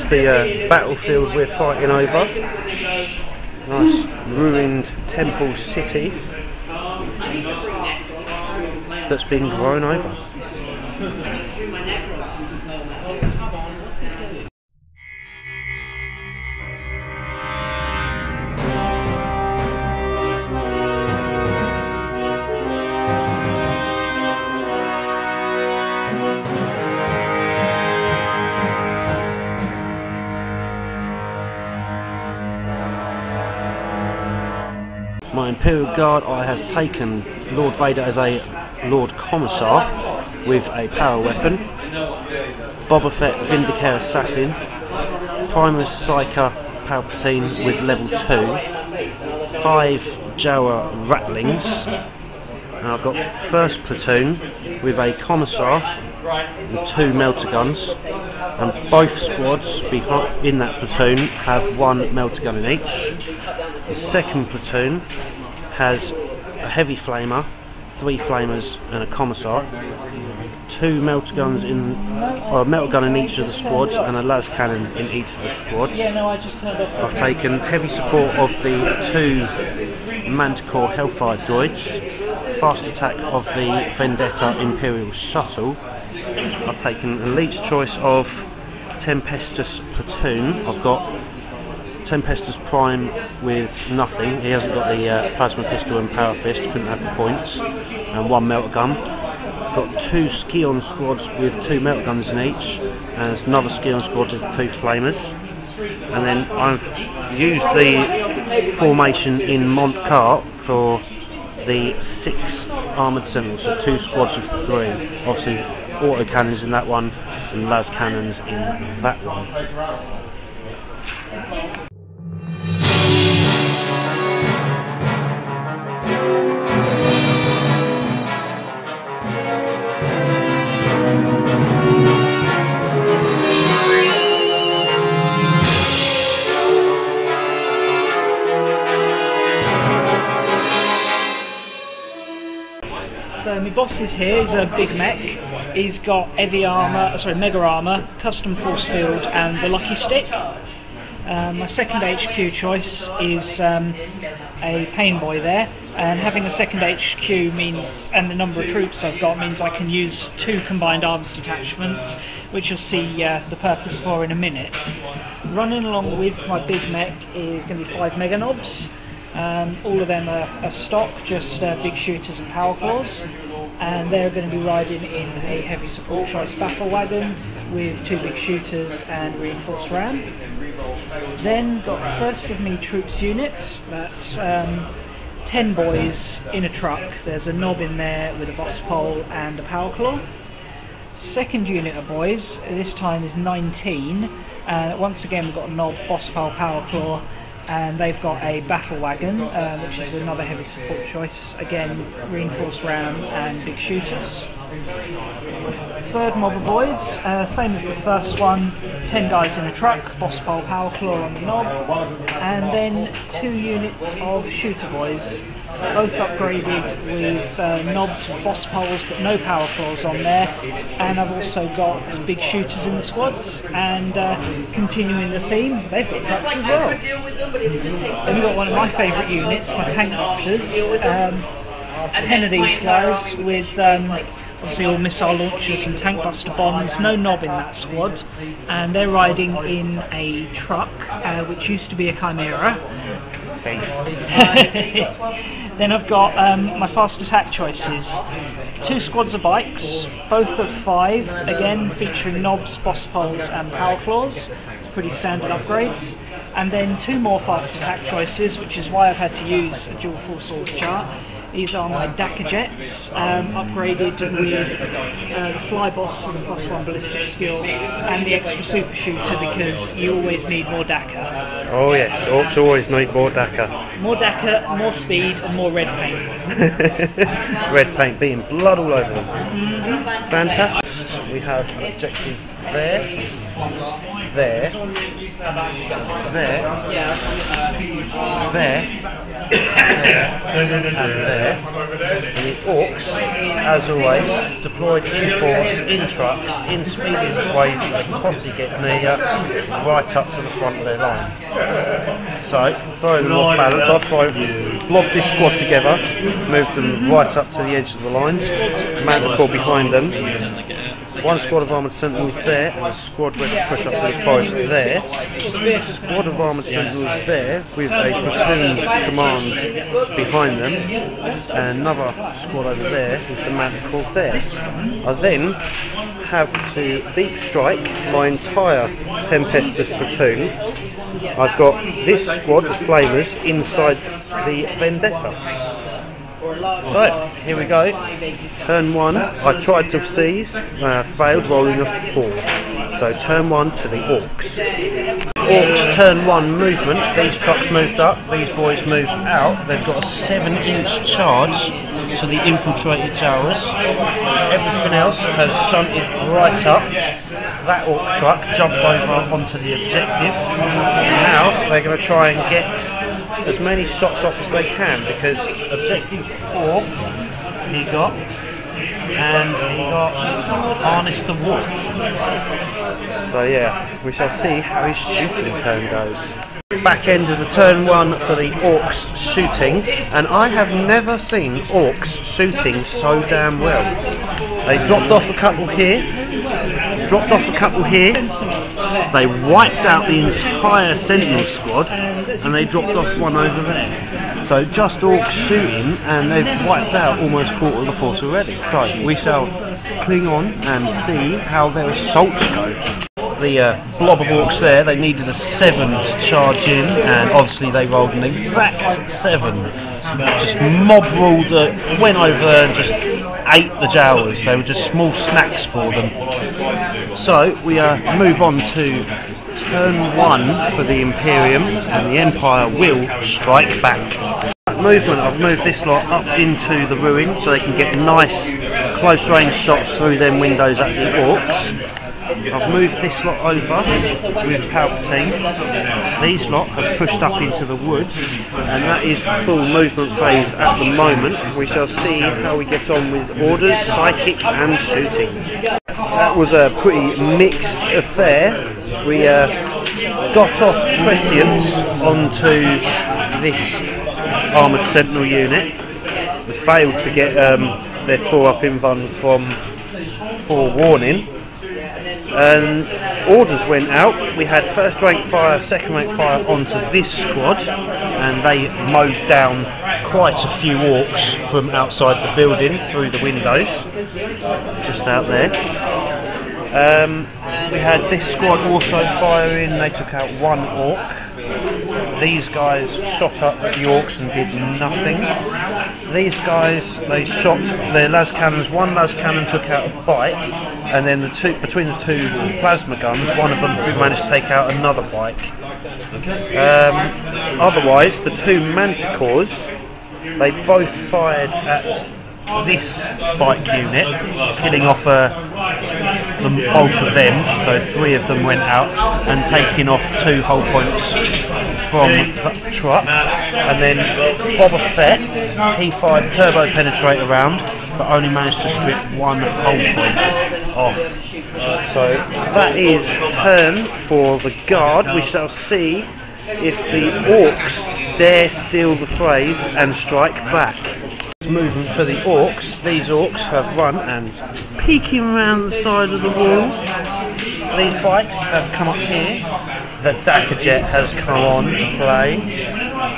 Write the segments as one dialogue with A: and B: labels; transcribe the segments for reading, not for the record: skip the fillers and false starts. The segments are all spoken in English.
A: the battlefield we're fighting over. Nice ruined temple city that's been grown over. My Imperial Guard, I have taken Lord Vader as a Lord Commissar with a power weapon, Boba Fett Vindicator Assassin, Primus Psyker Palpatine with level 2, 5 Jawa Rattlings, and I've got first platoon with a Commissar and 2 melter guns, and both squads in that platoon have 1 melter gun in each. The second platoon has a heavy flamer, 3 flamers and a Commissar, 2 melter guns or a melter gun in each of the squads and a las cannon in each of the squads. I've taken heavy support of the 2 Manticore Hellfire droids, fast attack of the Vendetta Imperial shuttle. I've taken Elite's choice of Tempestus platoon. I've got Tempestus Prime with nothing, he hasn't got the plasma pistol and power fist, couldn't have the points, and 1 melter gun. Got 2 Scion squads with 2 melter guns in each, and there's another Scion squad with 2 flamers. And then I've used the formation in Montcart for the 6 armoured sentinels, so 2 squads of 3. Obviously auto cannons in that one and las cannons in that one.
B: So my boss is here, he's a big mech. He's got heavy armour, mega armour, custom force field and the lucky stick. My second HQ choice is a pain boy there, and having a second HQ means, and the number of troops I've got means I can use 2 combined arms detachments, which you'll see the purpose for in a minute. Running along with my big mech is going to be 5 mega knobs. All of them are stock, just big shooters and power claws, and they're going to be riding in a heavy support choice battle wagon with 2 big shooters and reinforced ram. Then got first of me troops units, that's 10 boys in a truck. There's a knob in there with a boss pole and a power claw. Second unit of boys, this time is 19. Once again we've got a knob, boss pole, power claw, and they've got a battle wagon, which is another heavy support choice. Again, reinforced ram and big shooters. Third mob of boys, same as the first one, 10 guys in a truck, boss pole, power claw on the knob, and then 2 units of shooter boys, both upgraded with knobs with boss poles but no power claws on there. And I've also got big shooters in the squads, and continuing the theme, they've got trucks as well. Then we've got one of my favourite units, my tank busters, 10 of these guys with obviously all missile launchers and tank buster bombs, no knob in that squad, and they're riding in a truck which used to be a Chimera. Then I've got my fast attack choices. 2 squads of bikes, both of 5, again featuring knobs, boss poles and power claws. It's pretty standard upgrades. And then 2 more fast attack choices, which is why I've had to use a dual force org chart. These are my Dakka jets, upgraded with the fly boss for the plus 1 ballistic skill and the extra super shooter, because you always need more Dakka.
A: Oh yes, orcs always need more Dakka.
B: More Dakka, more speed and more red paint.
A: Red paint being blood all over them. Fantastic. We have an objective there. there, there, there, and there. And the orks, as always, deployed in force, in trucks, in speediest ways they can possibly get near, right up to the front of their line. So, throwing them off balance, I've blobbed this squad together, moved them right up to the edge of the lines, mounted core behind them. One squad of armoured sentinels there, and a squad ready to push up to the forest there. A squad of armoured sentinels there, with a platoon command behind them, and another squad over there with the mounted corps there. I then have to deep strike my entire Tempestus platoon. I've got this squad of flamers inside the Vendetta. So, here we go. Turn 1, I tried to seize, failed, rolling a 4. So, turn 1 to the orks. Orks, turn 1 movement. These trucks moved up, these boys moved out. They've got a 7-inch charge to the infiltrated Jawas. Everything else has shunted right up. That ork truck jumped over onto the objective. Now, they're going to try and get as many shots off as they can, because objective 4 he got, and he got harness the wall. So yeah, we shall see how his shooting turn goes. Back end of the turn 1 for the orks shooting, and I have never seen orks shooting so damn well. They dropped off a couple here, dropped off a couple here, they wiped out the entire sentinel squad, and they dropped off one over there. So just orcs shooting, and they've wiped out almost a quarter of the force already. So we shall cling on and see how their assaults go. The blob of orcs there, they needed a 7 to charge in, and obviously they rolled an exact 7. Just mob ruled, went over and just ate the Jawas. They were just small snacks for them. So we move on to turn 1 for the Imperium, and the Empire will strike back. Movement, I've moved this lot up into the ruin so they can get nice close range shots through them windows at the orks. I've moved this lot over with Palpatine. These lot have pushed up into the woods, and that is full movement phase at the moment. We shall see how we get on with orders, psychic and shooting. That was a pretty mixed affair. We got off Prescience onto this armoured sentinel unit. We failed to get their 4-up invuln from forewarning. And orders went out. We had first rank fire, second rank fire onto this squad, and they mowed down quite a few orcs from outside the building through the windows, just out there. We had this squad also firing. They took out 1 orc. These guys shot up at the orcs and did nothing. These guys, they shot their las cannons. 1 las cannon took out a bike, and then between the 2 plasma guns, one of them managed to take out another bike. Otherwise, the 2 manticores, they both fired at this bike unit, killing off the bulk of them, so 3 of them went out, and taking off 2 hull points from the truck. And then Boba Fett, he fired a turbo penetrator round, but only managed to strip 1 hull point off. So that is turn for the guard. We shall see if the orcs dare steal the phrase and strike back. Movement for the orcs. These orcs have run and peeking around the side of the wall. These bikes have come up here. The Dakka jet has come on to play.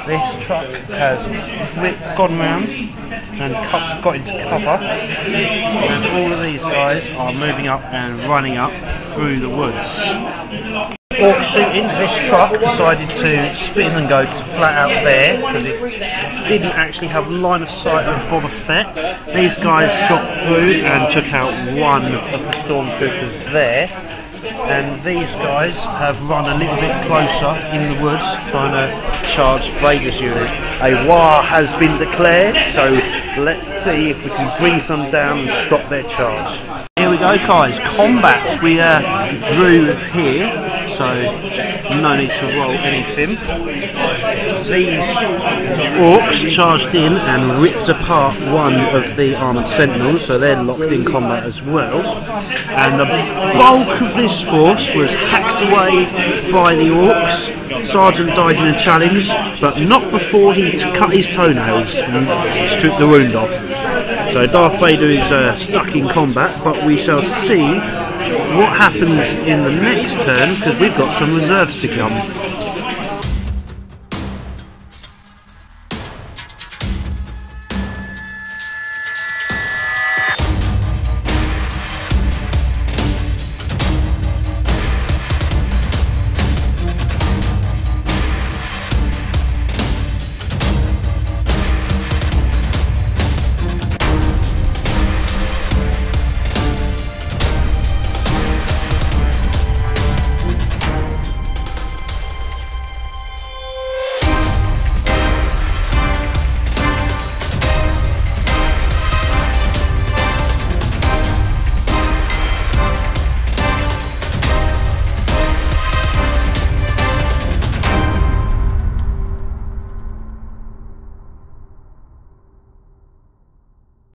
A: This truck has gone round and got into cover, and all of these guys are moving up and running up through the woods. Orc shooting, this truck decided to spin and go flat out there because it didn't actually have line of sight of Boba Fett. These guys shot through and took out 1 of the stormtroopers there, and these guys have run a little bit closer in the woods trying to charge Vader's unit. A war has been declared, so let's see if we can bring some down and stop their charge. Here we go guys, combats. We drew here, so no need to roll anything. These orcs charged in and ripped apart one of the armoured sentinels, so they're locked in combat as well. And the bulk of this force was hacked away by the orcs. Sergeant died in a challenge, but not before he cut his toenails and stripped the wound off. So Darth Vader is stuck in combat, but we shall see what happens in the next turn, because we've got some reserves to come.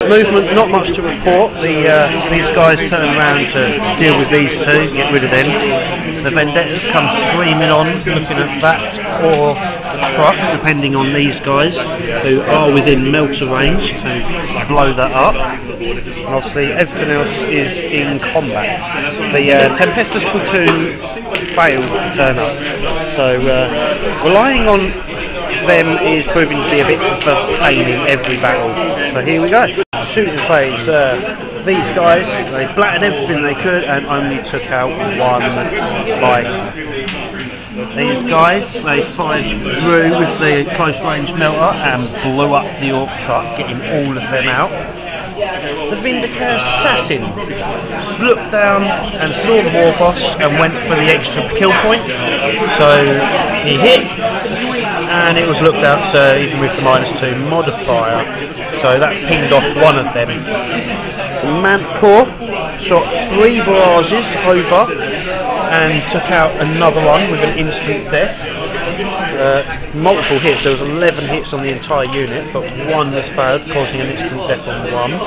A: Movement, not much to report. These guys turn around to deal with these two, get rid of them. The Vendettas come screaming on, looking at that or the truck, depending on these guys, who are within melter range to blow that up. And obviously everything else is in combat. The Tempestus platoon failed to turn up, so relying on them is proving to be a bit of a pain in every battle. So here we go. Shooting phase. These guys, they blatted everything they could and only took out one bike. These guys, they fired through with the close range melter and blew up the orc truck, getting all of them out. The Vindicator assassin looked down and saw the war boss and went for the extra kill point. So he hit, and it was looked out, so even with the -2 modifier, so that pinged off one of them. Mampcore shot 3 barrages over and took out another one with an instant death. Multiple hits, there was 11 hits on the entire unit, but one was failed, causing an instant death on one.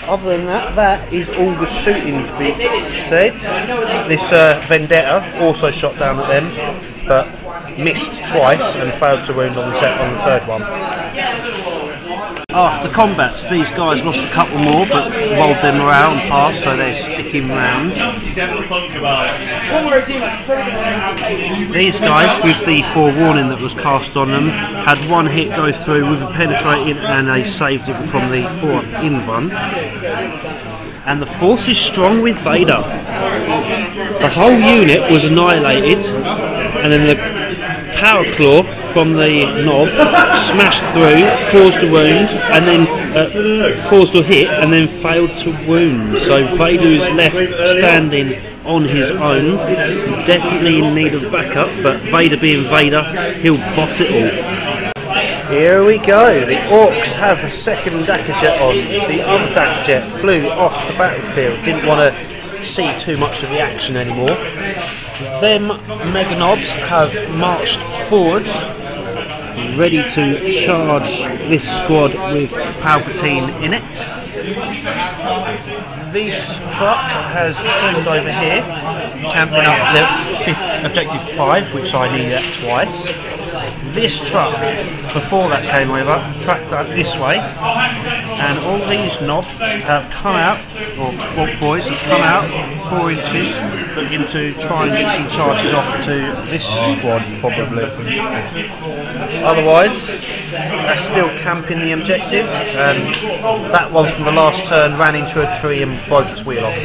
A: Other than that, that is all the shooting to be said. This Vendetta also shot down at them, but missed twice and failed to wound on the third one. After combats, these guys lost a couple more, but rolled their morale and passed, so they're sticking round. These guys, with the forewarning that was cast on them, had one hit go through with a penetrating, and they saved it from the 4-in run. And the force is strong with Vader. The whole unit was annihilated, and then the power claw from the knob smashed through, caused a wound, and then caused a hit, and then failed to wound. So Vader is left standing on his own, definitely in need of backup, but Vader being Vader, he'll boss it all. Here we go, the orcs have a second Dackerjet on. The other Dackerjet flew off the battlefield, didn't want to see too much of the action anymore. Them Mega Knobs have marched forwards, ready to charge this squad with Palpatine in it. This truck has zoomed over here, camping up the objective 5, which I needed at twice. This truck, before that came over, tracked up this way, and all these knobs have come out, or orc boys have come out 4 inches, looking to try and get some charges off to this squad, probably. Otherwise, they're still camping the objective, and that one from the last turn ran into a tree and broke its wheel off.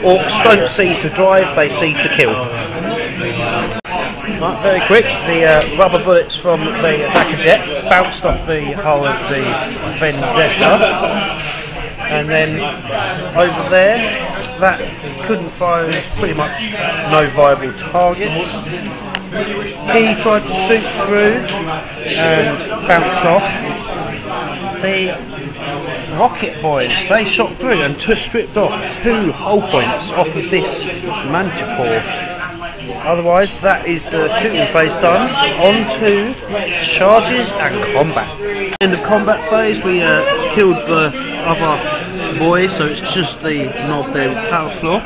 A: Orcs don't see to drive, they see to kill. Right, very quick, the rubber bullets from the Dackerjet bounced off the hull of the Vendetta, and then over there, that couldn't fire, pretty much no viable targets. He tried to shoot through and bounced off. The Rocket Boys, they shot through and stripped off 2 hull points off of this Manticore. Otherwise, that is the shooting phase done. On to charges and combat. End of combat phase, we killed the other boy, so it's just the knob there with power claw.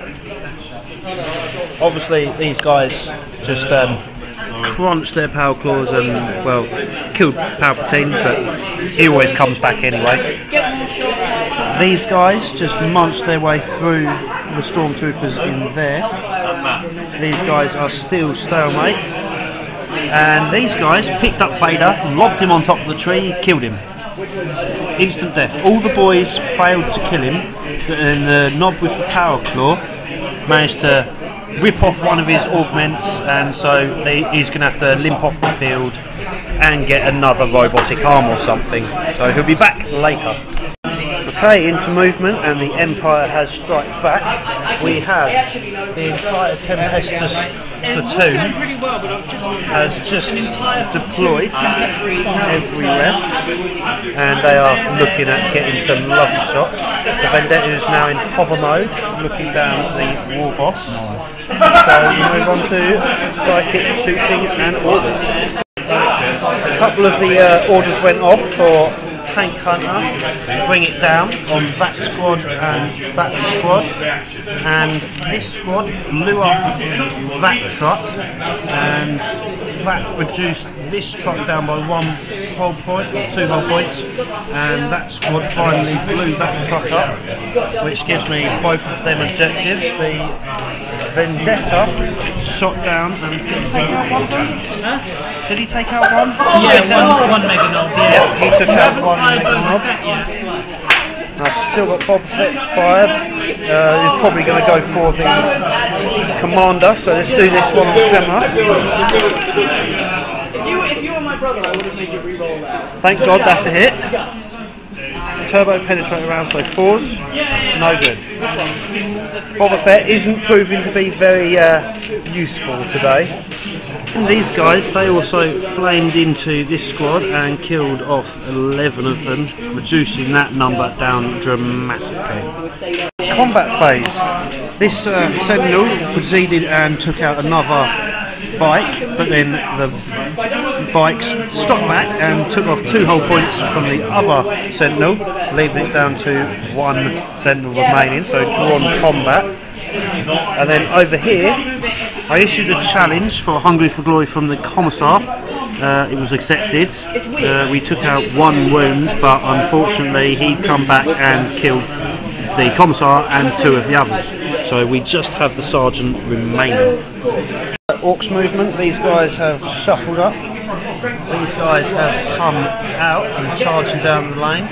A: Obviously, these guys just crunched their power claws and, well, killed Palpatine, but he always comes back anyway. These guys just munched their way through the stormtroopers in there. These guys are still stalemate, and these guys picked up Vader, lobbed him on top of the tree, killed him. Instant death. All the boys failed to kill him, and the knob with the power claw managed to rip off one of his augments, and so he's going to have to limp off the field and get another robotic arm or something. So he'll be back later. Okay, into movement, and the Empire has struck back. We have the entire Tempestus platoon has just deployed everywhere, and they are looking at getting some lovely shots. The Vendetta is now in hover mode, looking down at the war boss. So we move on to psychic shooting and orders. A couple of the orders went off for Tank Hunter, bring it down on that squad and that squad, and this squad blew up that truck, and that reduced this truck down by 1 whole point, 2 whole points, and that squad finally blew that truck up, which gives me both of them objectives. The Vendetta shot down and did he take out one? Did he take out one?
B: Yeah, one mega knob.
A: Yeah, he took out one mega knob. I've still got Boba Fett fired. He's probably going to go for the commander, so let's do this one on camera.
C: If you were my brother, I would have made you re-roll that.
A: Thank God that's a hit. Turbo penetrator round, so 4s. No good. Boba Fett isn't proving to be very useful today. And these guys, they also flamed into this squad and killed off 11 of them, reducing that number down dramatically. Combat phase. This Sentinel proceeded and took out another bike, but then the bikes stopped back and took off 2 whole points from the other Sentinel, leaving it down to 1 Sentinel remaining, so drawn combat. And then over here, I issued a challenge for Hungry for Glory from the Commissar. It was accepted. We took out 1 wound, but unfortunately he'd come back and killed the Commissar and 2 of the others. So we just have the Sergeant remaining. Orks movement, these guys have shuffled up. These guys have come out and charging down the lane.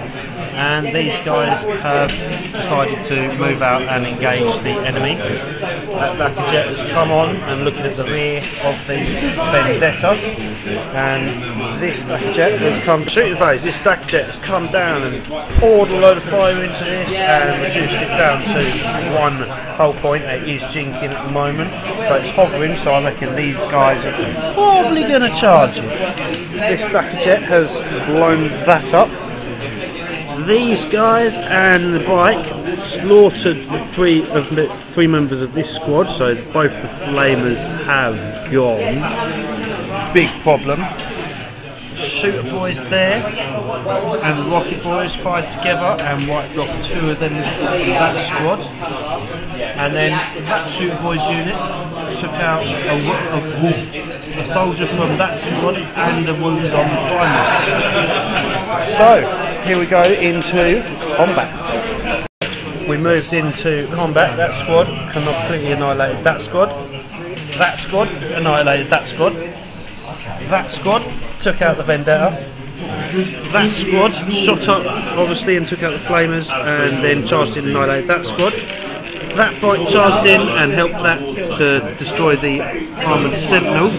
A: And these guys have decided to move out and engage the enemy. That Dakka jet has come on and looking at the rear of the Vendetta, and this Dakka jet has come shooting phase. This Dakka jet has come down and poured a load of fire into this and reduced it down to 1 whole point. It is jinking at the moment, but it's hovering, so I reckon these guys are probably going to charge it. This Dakka jet has blown that up. These guys and the bike slaughtered the 3 members of this squad, so both the flamers have gone. Big problem. Shooter boys there and rocket boys fired together and wiped off 2 of them from that squad, and then that shooter boys unit took out a soldier from that squad and a wounded on Primus. So here we go into combat. We moved into combat. That squad completely annihilated that squad. That squad annihilated that squad. That squad took out the Vendetta. That squad shot up obviously and took out the flamers, and then charged in and annihilated that squad. That bike charged in and helped that to destroy the armoured Sentinel.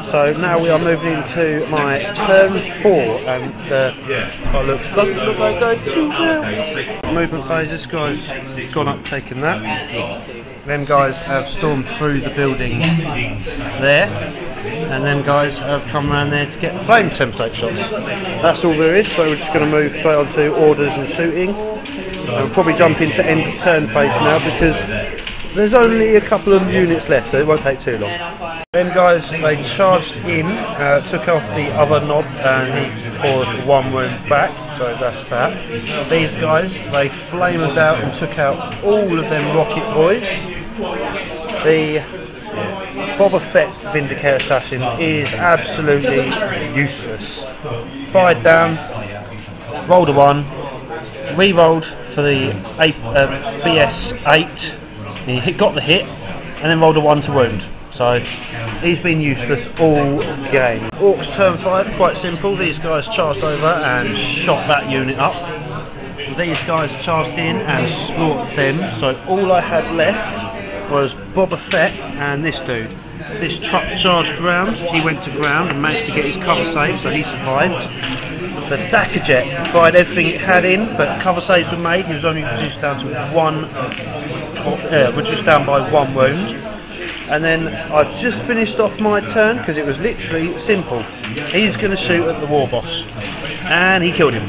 A: So now we are moving into my turn 4, and doesn't look like going too well. Movement phase, this guy's gone up taking that. Them guys have stormed through the building there, and then guys have come around there to get the flame template shots. That's all there is, so we're just going to move straight on to orders and shooting. We'll probably jump into end of turn phase now, because There's only a couple of units left, so it won't take too long. Them guys, they charged in, took off the other knob, and he caused 1 wound back, so that's that. These guys, they flamed out and took out all of them rocket boys. The Boba Fett Vindicator Assassin is absolutely useless. Fired down, rolled a 1, re-rolled for the BS-8, he got the hit, and then rolled a 1 to wound. So he's been useless all game. Orcs turn 5, quite simple. These guys charged over and shot that unit up. These guys charged in and slaughtered them. So all I had left was Boba Fett and this dude. This truck charged round, he went to ground and managed to get his cover save, so he survived. The Dakajet fired everything it had in, but cover saves were made. He was only reduced down to reduced down by 1 wound. And then I just finished off my turn because it was literally simple. He's going to shoot at the war boss, and he killed him.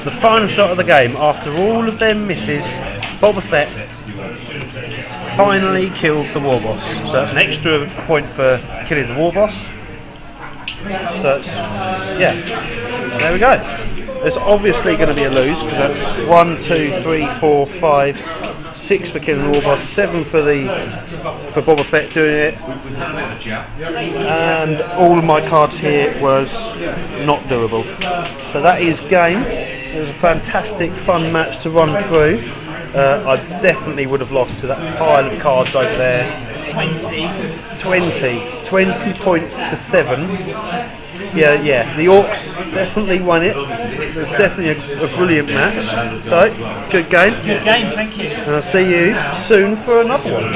A: The final shot of the game, after all of them misses, Boba Fett finally killed the war boss. So that's an extra point for killing the war boss. So it's, yeah, there we go. It's obviously going to be a lose because that's 1, 2, 3, 4, 5, 6 for killing the war boss, 7 for Boba Fett doing it, and all of my cards here was not doable. So that is game. It was a fantastic, fun match to run through. I definitely would have lost to that pile of cards over there. 20 points to 7. Yeah, the Orcs definitely won it. It was definitely a brilliant match. So, good game.
B: Good game, thank you.
A: And I'll see you soon for another one.